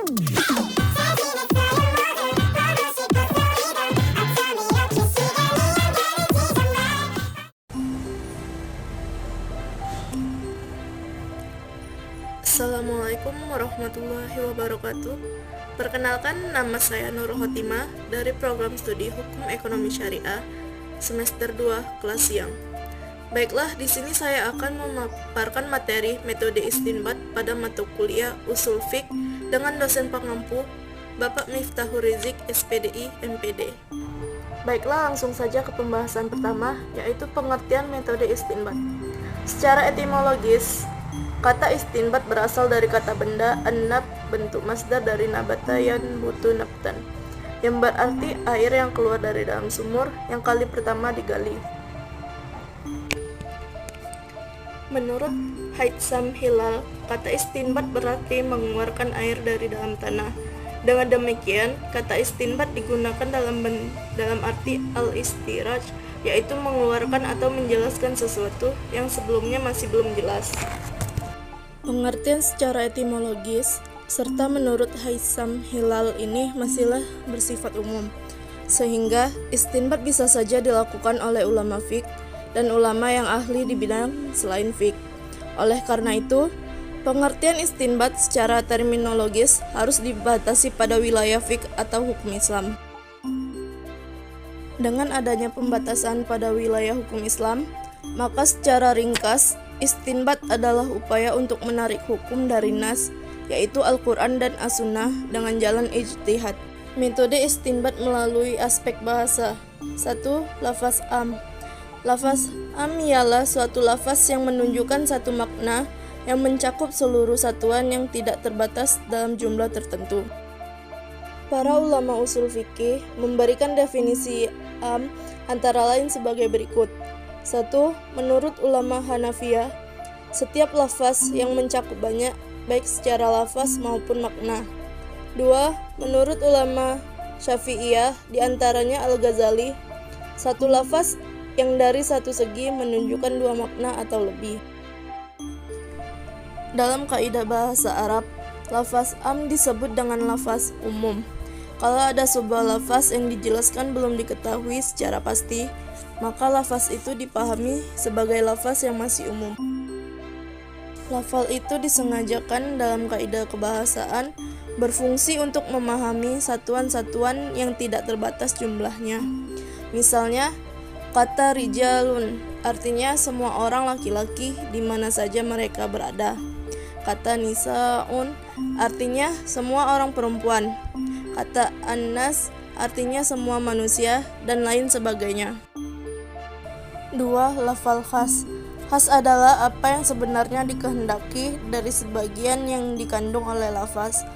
Assalamualaikum warahmatullahi wabarakatuh. Perkenalkan, nama saya Nurul Khotimah dari program studi Hukum Ekonomi Syariah semester 2 kelas siang. Baiklah, di sini saya akan memaparkan materi metode istinbat pada mata kuliah Ushul Fiqh dengan dosen pengampu Bapak Miftahul Rizik, SPDI, MPD. Baiklah, langsung saja ke pembahasan pertama, yaitu pengertian metode istinbat. Secara etimologis, kata istinbat berasal dari kata benda an-nab, bentuk masdar dari nabata yanbutu nabtan, yang berarti air yang keluar dari dalam sumur yang kali pertama digali. Menurut Haytham Hilal, kata istinbat berarti mengeluarkan air dari dalam tanah. Dengan demikian, kata istinbat digunakan dalam arti al-istiraj, yaitu mengeluarkan atau menjelaskan sesuatu yang sebelumnya masih belum jelas. Pengertian secara etimologis serta menurut Haytham Hilal ini masihlah bersifat umum, sehingga istinbat bisa saja dilakukan oleh ulama fiqh dan ulama yang ahli di bidang selain fiqh. Oleh karena itu, pengertian istinbat secara terminologis harus dibatasi pada wilayah fiqh atau hukum Islam. Dengan adanya pembatasan pada wilayah hukum Islam, maka secara ringkas, istinbat adalah upaya untuk menarik hukum dari nas, yaitu Al-Quran dan As-Sunnah dengan jalan ijtihad. Metode istinbat melalui aspek bahasa. 1. Lafaz am. Lafaz am ialah suatu lafaz yang menunjukkan satu makna yang mencakup seluruh satuan yang tidak terbatas dalam jumlah tertentu. Para ulama usul fikih memberikan definisi am antara lain sebagai berikut. 1. Menurut ulama Hanafiyah, setiap lafaz yang mencakup banyak, baik secara lafaz maupun makna. 2. Menurut ulama Syafi'iyah, diantaranya Al-Ghazali, satu lafaz yang dari satu segi menunjukkan dua makna atau lebih. Dalam kaidah bahasa Arab, lafaz am disebut dengan lafaz umum. Kalau ada sebuah lafaz yang dijelaskan belum diketahui secara pasti, maka lafaz itu dipahami sebagai lafaz yang masih umum. Lafal itu disengajakan dalam kaidah kebahasaan berfungsi untuk memahami satuan-satuan yang tidak terbatas jumlahnya. Misalnya, kata rijalun artinya semua orang laki-laki di mana saja mereka berada. Kata nisaun artinya semua orang perempuan. Kata annas artinya semua manusia dan lain sebagainya. 2. Lafal khas. Khas adalah apa yang sebenarnya dikehendaki dari sebagian yang dikandung oleh lafaz.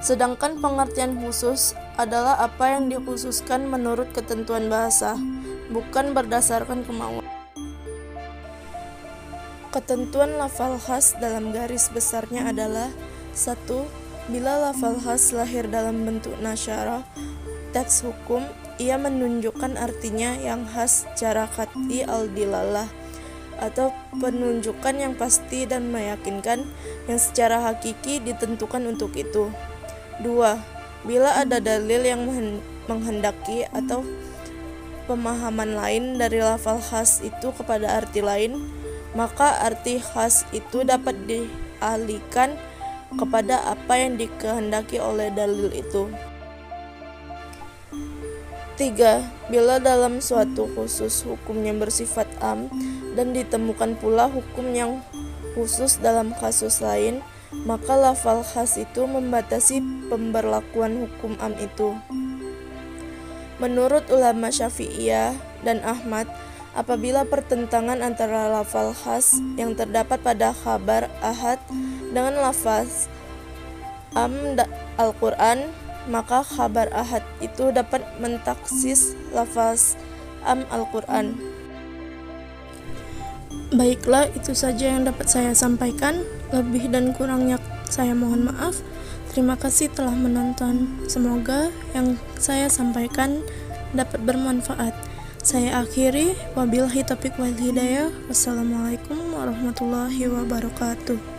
Sedangkan pengertian khusus adalah apa yang dikhususkan menurut ketentuan bahasa, bukan berdasarkan kemauan. Ketentuan lafal khas dalam garis besarnya adalah 1. Bila lafal khas lahir dalam bentuk nasyarah, teks hukum, ia menunjukkan artinya yang khas secara qat'i al-dilalah, atau penunjukan yang pasti dan meyakinkan yang secara hakiki ditentukan untuk itu. 2. Bila ada dalil yang menghendaki atau pemahaman lain dari lafal khas itu kepada arti lain, maka arti khas itu dapat dialihkan kepada apa yang dikehendaki oleh dalil itu. 3. Bila dalam suatu khusus hukumnya bersifat am dan ditemukan pula hukum yang khusus dalam kasus lain, maka lafal khas itu membatasi pemberlakuan hukum am itu. Menurut ulama Syafi'iyah dan Ahmad, apabila pertentangan antara lafal khas yang terdapat pada khabar ahad dengan lafaz am Al-Quran, maka khabar ahad itu dapat mentaksis lafaz am Al-Quran. Baiklah, itu saja yang dapat saya sampaikan. Lebih dan kurangnya saya mohon maaf. Terima kasih telah menonton. Semoga yang saya sampaikan dapat bermanfaat. Saya akhiri, wabillahi taufiq wal hidayah. Wassalamualaikum warahmatullahi wabarakatuh.